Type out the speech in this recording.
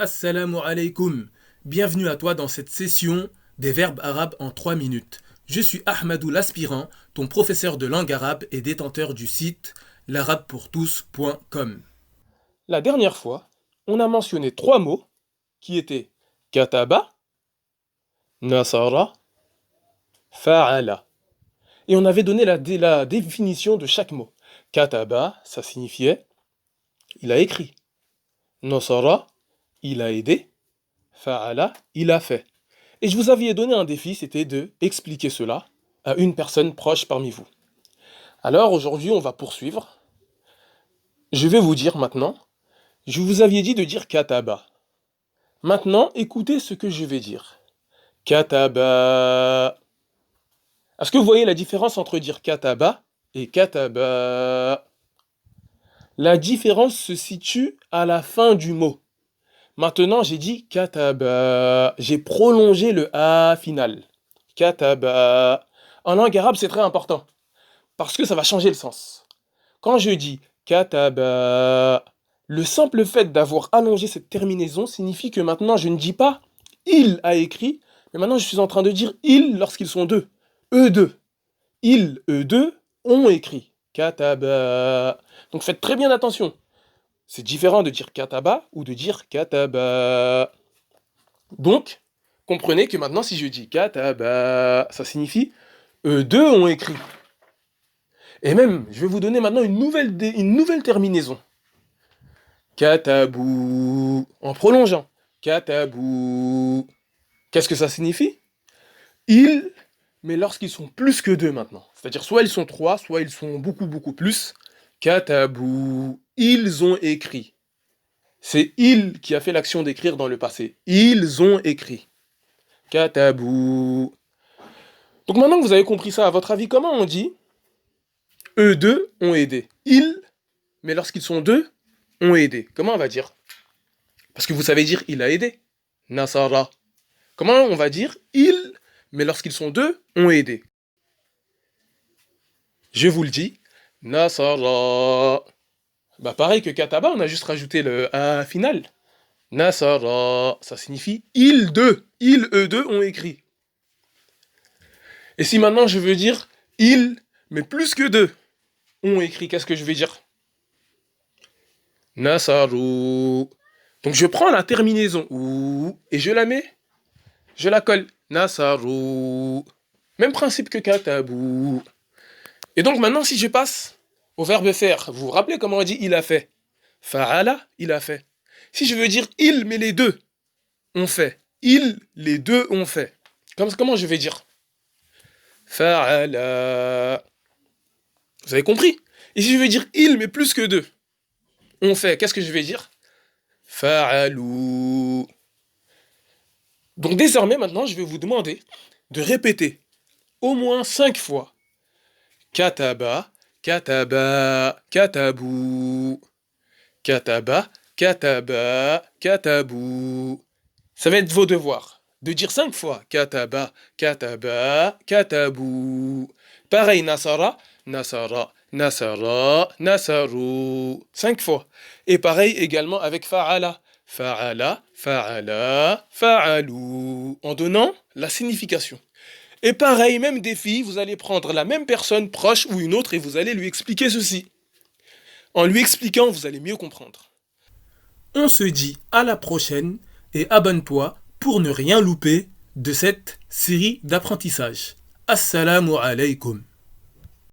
Assalamu alaikum. Bienvenue à toi dans cette session des verbes arabes en 3 minutes. Je suis Ahmadou l'aspirant, ton professeur de langue arabe et détenteur du site l'arabepourtous.com. La dernière fois, on a mentionné trois mots qui étaient kataba, nasara, fa'ala. Et on avait donné la définition de chaque mot. Kataba, ça signifiait il a écrit. Nasara, il a aidé. Fa'ala, il a fait. Et je vous avais donné un défi, c'était de expliquer cela à une personne proche parmi vous. Alors aujourd'hui, on va poursuivre. Je vais vous dire maintenant, je vous avais dit de dire kataba. Maintenant, écoutez ce que je vais dire. Kataba. Est-ce que vous voyez la différence entre dire kataba et kataba? La différence se situe à la fin du mot. Maintenant, j'ai dit kataba. J'ai prolongé le a final. Kataba. En langue arabe, c'est très important parce que ça va changer le sens. Quand je dis kataba, le simple fait d'avoir allongé cette terminaison signifie que maintenant je ne dis pas il a écrit, mais maintenant je suis en train de dire ils lorsqu'ils sont deux. Eux deux. Ils, eux deux, ont écrit. Kataba. Donc faites très bien attention. C'est différent de dire kataba ou de dire kataba. Donc, comprenez que maintenant si je dis kataba, ça signifie eux deux ont écrit. Et même, je vais vous donner maintenant une nouvelle terminaison. Katabou. En prolongeant. Katabou. Qu'est-ce que ça signifie? Ils, mais lorsqu'ils sont plus que deux maintenant. C'est-à-dire soit ils sont trois, soit ils sont beaucoup plus. Katabou. Ils ont écrit. C'est il qui a fait l'action d'écrire dans le passé. Ils ont écrit. Katabou. Donc maintenant que vous avez compris ça, à votre avis, comment on dit eux deux ont aidé? Ils, mais lorsqu'ils sont deux, ont aidé. Comment on va dire? Parce que vous savez dire il a aidé. Nasara. Comment on va dire ils, mais lorsqu'ils sont deux, ont aidé? Je vous le dis. Nasara. Bah pareil que kataba, on a juste rajouté le a final. Nasara. Ça signifie ils deux. Ils, eux deux, ont écrit. Et si maintenant je veux dire ils, mais plus que deux, ont écrit, qu'est-ce que je vais dire? Nasaru. Donc je prends la terminaison ou et je la mets, je la colle. Nasaru. Même principe que katabu. Et donc maintenant si je passe au verbe faire, vous vous rappelez comment on dit il a fait? Fa'ala, il a fait. Si je veux dire il, mais les deux ont fait. Il, les deux ont fait. Comment je vais dire? Fa'ala. Vous avez compris? Et si je veux dire il, mais plus que deux ont fait, qu'est-ce que je vais dire? Fa'alou. Donc désormais, maintenant, je vais vous demander de répéter au moins 5 fois. Kataba, kataba, katabou. Kataba, kataba, katabou. Ça va être vos devoirs. De dire 5 fois. Kataba, kataba, katabou. Pareil, nasara, nasara, nasara, nasaru. 5 fois. Et pareil également avec fa'ala. Fa'ala, fa'ala, fa'alou. En donnant la signification. Et pareil, même défi, vous allez prendre la même personne proche ou une autre et vous allez lui expliquer ceci. En lui expliquant, vous allez mieux comprendre. On se dit à la prochaine et abonne-toi pour ne rien louper de cette série d'apprentissage. Assalamu alaikum.